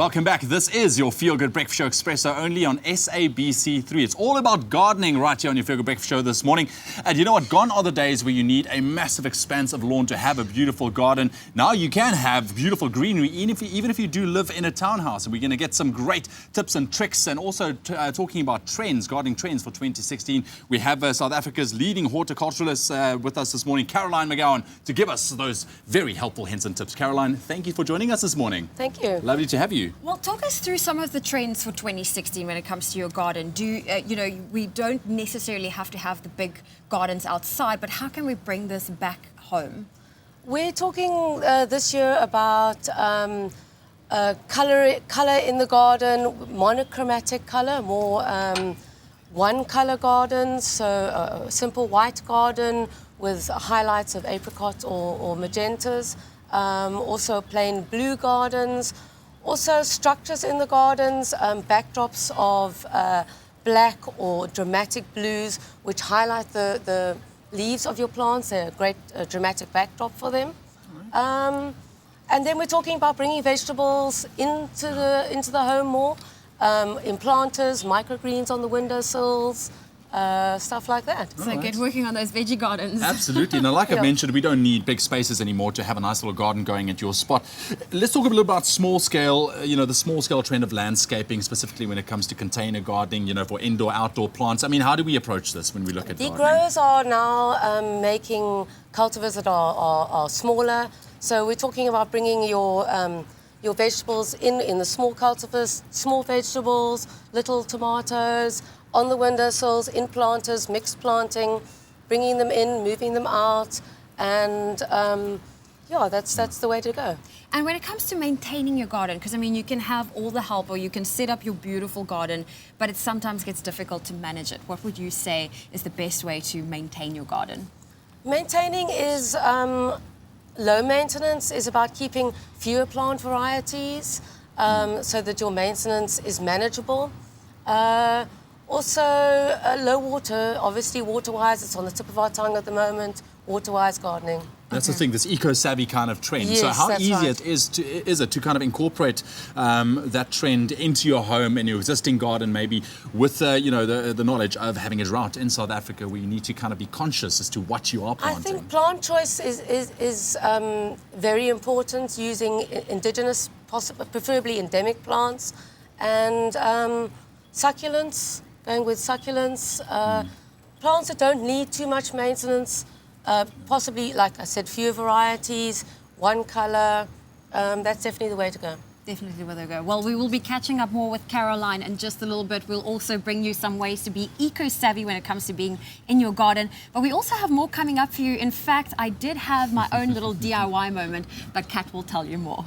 Welcome back. This is your Feel Good Breakfast Show Expresso, only on SABC3. It's all about gardening right here on your Feel Good Breakfast Show this morning. And you know what? Gone are the days where you need a massive expanse of lawn to have a beautiful garden. Now you can have beautiful greenery, even if you do live in a townhouse. And we're going to get some great tips and tricks, and also talking about trends, gardening trends for 2016. We have South Africa's leading horticulturalist with us this morning, Caroline McGowan, to give us those very helpful hints and tips. Caroline, thank you for joining us this morning. Thank you. Lovely to have you. Well, talk us through some of the trends for 2016 when it comes to your garden. We don't necessarily have to have the big gardens outside, but how can we bring this back home? We're talking this year about colour in the garden, monochromatic colour, more one-colour gardens, so a simple white garden with highlights of apricot or magentas, also plain blue gardens. Also structures in the gardens, backdrops of black or dramatic blues, which highlight the leaves of your plants. They're a great dramatic backdrop for them. And then we're talking about bringing vegetables into the home more, in planters, microgreens on the windowsills, stuff like that. So get working on those veggie gardens. Absolutely. Now, like I mentioned, we don't need big spaces anymore to have a nice little garden going at your spot. Let's talk a little about small scale, the small scale trend of landscaping, specifically when it comes to container gardening, for indoor, outdoor plants. I mean, how do we approach this when we look at The gardening? growers are now making cultivars that are smaller. So we're talking about bringing your vegetables in the small cultivars, small vegetables, little tomatoes, on the windowsills, in planters, mixed planting, bringing them in, moving them out, and that's the way to go. And when it comes to maintaining your garden, because you can have all the help or you can set up your beautiful garden, but it sometimes gets difficult to manage it. What would you say is the best way to maintain your garden? Maintaining is low maintenance, is about keeping fewer plant varieties so that your maintenance is manageable. Also, low water, obviously water-wise, it's on the tip of our tongue at the moment, water-wise gardening. That's the thing, this eco-savvy kind of trend. Yes, so how that's easy right. is it to kind of incorporate that trend into your home and your existing garden, maybe with the knowledge of having a drought in South Africa, where you need to kind of be conscious as to what you are planting? I think plant choice is very important, using indigenous, preferably endemic plants, and succulents. Going with succulents, plants that don't need too much maintenance, possibly, like I said, fewer varieties, one colour. That's definitely the way to go. Definitely where they go. Well, we will be catching up more with Caroline in just a little bit. We'll also bring you some ways to be eco-savvy when it comes to being in your garden. But we also have more coming up for you. In fact, I did have my own little DIY moment, but Kat will tell you more.